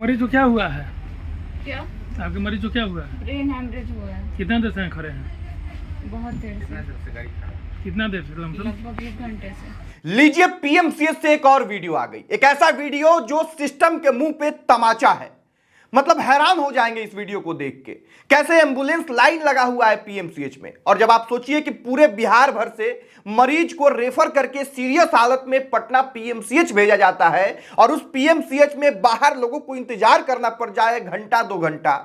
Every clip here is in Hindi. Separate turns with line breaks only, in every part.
मरीज को क्या हुआ है?
क्या
आपके मरीज को क्या हुआ है?
ब्रेन हेमरेज हुआ है।
कितना देर से खड़े हैं?
बहुत देर से,
कितना देर से?
लगभग 1 घंटे से।
लीजिए, पीएमसीएच से एक और वीडियो आ गई। एक ऐसा वीडियो जो सिस्टम के मुंह पे तमाचा है। मतलब हैरान हो जाएंगे इस वीडियो को देख के, कैसे एम्बुलेंस लाइन लगा हुआ है पीएमसीएच में। और जब आप सोचिए कि पूरे बिहार भर से मरीज को रेफर करके सीरियस हालत में पटना पीएमसीएच भेजा जाता है और उस पीएमसीएच में बाहर लोगों को इंतजार करना पड़ जाए घंटा 2 घंटा,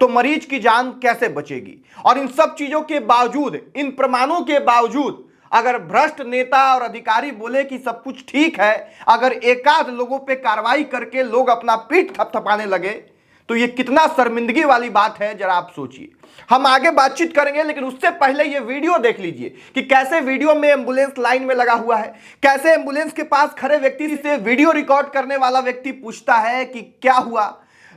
तो मरीज की जान कैसे बचेगी? और इन सब चीजों के बावजूद, इन प्रमाणों के बावजूद, अगर भ्रष्ट नेता और अधिकारी बोले कि सब कुछ ठीक है, अगर एकाध लोगों पे कार्रवाई करके लोग अपना पीठ थपथपाने लगे, तो ये कितना शर्मिंदगी वाली बात है, जरा आप सोचिए। हम आगे बातचीत करेंगे, लेकिन उससे पहले ये वीडियो देख लीजिए कि कैसे वीडियो में एम्बुलेंस लाइन में लगा हुआ है, कैसे एम्बुलेंस के पास खड़े व्यक्ति से वीडियो रिकॉर्ड करने वाला व्यक्ति पूछता है कि क्या हुआ।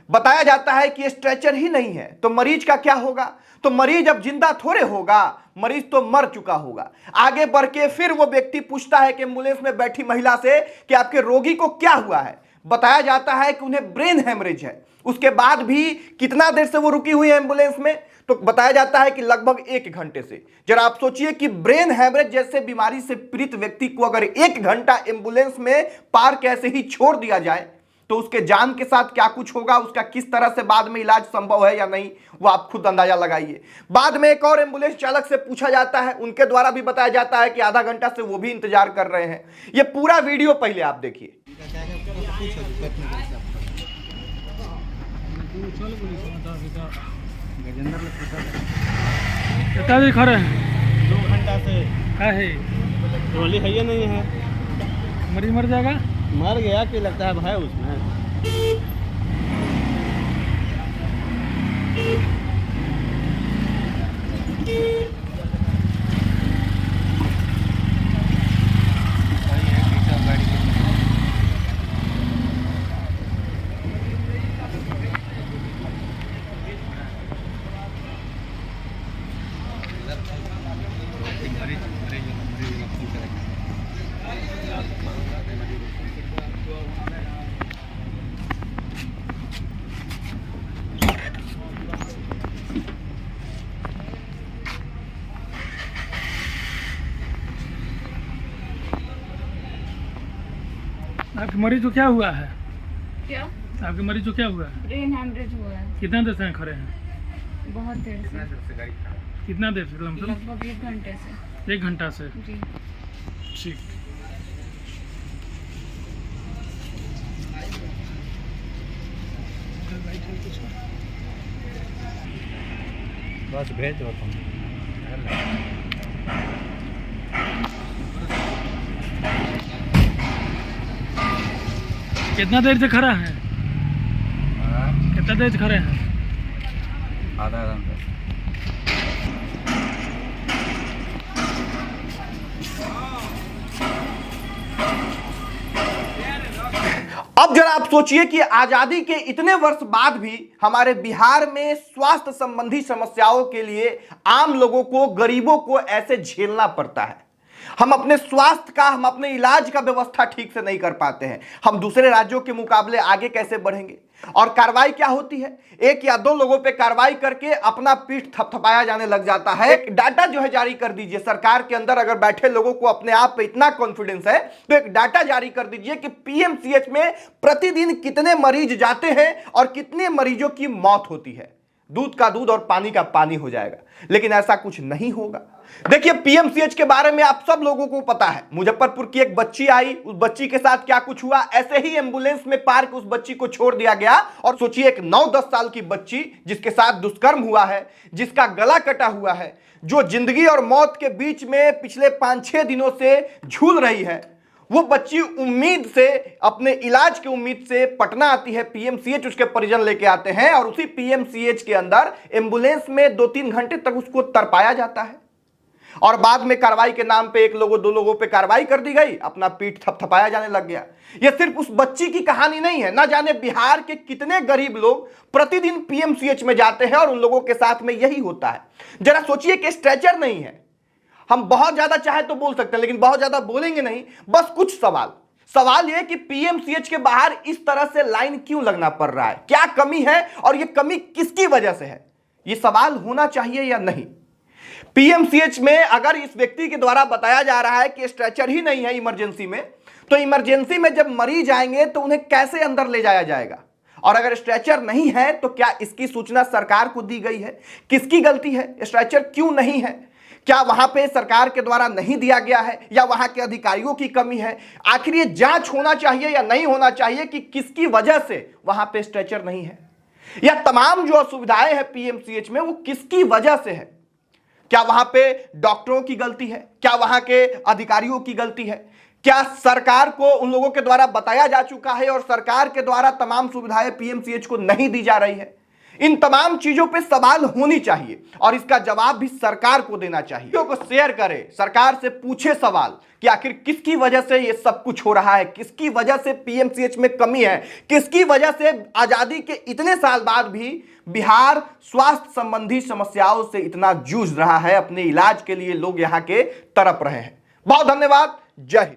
बताया जाता है कि स्ट्रेचर ही नहीं है तो मरीज का क्या होगा? तो मरीज अब जिंदा थोड़े होगा, मरीज तो मर चुका होगा। आगे बढ़ के फिर वो व्यक्ति पूछता है कि एम्बुलेंस में बैठी महिला से कि आपके रोगी को क्या हुआ है। बताया जाता है कि उन्हें ब्रेन हेमरेज है। उसके बाद भी कितना देर से वो रुकी हुई है एम्बुलेंस में? तो बताया जाता है कि लगभग 1 घंटे से। जरा आप सोचिए कि ब्रेन हेमरेज जैसे बीमारी से पीड़ित व्यक्ति को अगर 1 घंटा एम्बुलेंस में पार्क ऐसे ही छोड़ दिया जाए तो उसके जान के साथ क्या कुछ होगा, उसका किस तरह से बाद में इलाज संभव है या नहीं, वो आप खुद अंदाजा लगाइए। बाद में एक और एम्बुलेंस चालक से पूछा जाता है, उनके द्वारा भी बताया जाता है कि आधा घंटा से वो भी इंतजार कर रहे हैं। ये पूरा वीडियो पहले आप देखिए।
कितना देर खड़े हैं?
2 घंटा से।
क्या है?
ट्रॉली है या नहीं है?
मरीज मर जाएगा?
मर गया कि लगता है भाई उसमें।
आपके मरीज को क्या हुआ है?
क्या
आपके मरीज को क्या हुआ है?
ब्रेन हेमरेज हुआ है।
कितना देर से खड़े हैं?
बहुत देर से,
कितना देर से?
लगभग 1 घंटे से।
1 घंटा से।
जी।
ठीक।
बस भेज दो तुम।
कितना देर से खड़ा है? कितना देर से खड़े हैं?
आधा घंटा।
अब जरा आप सोचिए कि आजादी के इतने वर्ष बाद भी हमारे बिहार में स्वास्थ्य संबंधी समस्याओं के लिए आम लोगों को, गरीबों को ऐसे झेलना पड़ता है। हम अपने स्वास्थ्य का, हम अपने इलाज का व्यवस्था ठीक से नहीं कर पाते हैं। हम दूसरे राज्यों के मुकाबले आगे कैसे बढ़ेंगे? और कार्रवाई क्या होती है? 1 या 2 लोगों पे कार्रवाई करके अपना पीठ थपथपाया जाने लग जाता है। एक डाटा जो है जारी कर दीजिए सरकार के अंदर। अगर बैठे लोगों को अपने आप पे इतना कॉन्फिडेंस है तो एक डाटा जारी कर दीजिए कि पीएमसीएच में प्रतिदिन कितने मरीज जाते हैं और कितने मरीजों की मौत होती है। दूध का दूध और पानी का पानी हो जाएगा, लेकिन ऐसा कुछ नहीं होगा। देखिए, पीएमसीएच के बारे में आप सब लोगों को पता है। मुजफ्फरपुर की एक बच्ची आई, उस बच्ची के साथ क्या कुछ हुआ। ऐसे ही एम्बुलेंस में पार्क उस बच्ची को छोड़ दिया गया। और सोचिए, एक 9-10 साल की बच्ची जिसके साथ दुष्कर्म हुआ है, जिसका गला कटा हुआ है, जो जिंदगी और मौत के बीच में पिछले 5-6 दिनों से झूल रही है, वो बच्ची उम्मीद से, अपने इलाज की उम्मीद से पटना आती है पीएमसीएच। उसके परिजन लेके आते हैं और उसी पीएमसीएच के अंदर एम्बुलेंस में 2-3 घंटे तक उसको तरपाया जाता है। और बाद में कार्रवाई के नाम पे 1 लोगों 2 लोगों पे कार्रवाई कर दी गई, अपना पीठ थपथपाया जाने लग गया। यह सिर्फ उस बच्ची की कहानी नहीं है। ना जाने बिहार के कितने गरीब लोग प्रतिदिन पीएमसीएच में जाते हैं और उन लोगों के साथ में यही होता है। जरा सोचिए कि स्ट्रेचर नहीं है। हम बहुत ज्यादा चाहे तो बोल सकते हैं, लेकिन बहुत ज्यादा बोलेंगे नहीं। बस कुछ सवाल सवाल यह कि पीएमसीएच के बाहर इस तरह से लाइन क्यों लगना पड़ रहा है, क्या कमी है और यह कमी किसकी वजह से है, यह सवाल होना चाहिए या नहीं। पीएमसीएच में अगर इस व्यक्ति के द्वारा बताया जा रहा है कि स्ट्रेचर ही नहीं है इमरजेंसी में, तो इमरजेंसी में जब मरीज आएंगे तो उन्हें कैसे अंदर ले जाया जाएगा, और अगर स्ट्रेचर नहीं है तो क्या इसकी सूचना सरकार को दी गई है, किसकी गलती है, स्ट्रेचर क्यों नहीं है, क्या वहां पे सरकार के द्वारा नहीं दिया गया है या वहां के अधिकारियों की कमी है, आखिर ये जांच होना चाहिए या नहीं होना चाहिए कि किसकी वजह से वहां पे स्ट्रेचर नहीं है, या तमाम जो असुविधाएं हैं पीएमसीएच में वो किसकी वजह से है। क्या वहां पे डॉक्टरों की गलती है, क्या वहां के अधिकारियों की गलती है, क्या सरकार को उन लोगों के द्वारा बताया जा चुका है और सरकार के द्वारा तमाम सुविधाएं पीएमसीएच को नहीं दी जा रही है। इन तमाम चीजों पे सवाल होनी चाहिए और इसका जवाब भी सरकार को देना चाहिए। वीडियो को शेयर करें, सरकार से पूछे सवाल कि आखिर किसकी वजह से ये सब कुछ हो रहा है, किसकी वजह से पीएमसीएच में कमी है, किसकी वजह से आजादी के इतने साल बाद भी बिहार स्वास्थ्य संबंधी समस्याओं से इतना जूझ रहा है, अपने इलाज के लिए लोग यहां के तड़प रहे हैं। बहुत धन्यवाद, जय हिंद।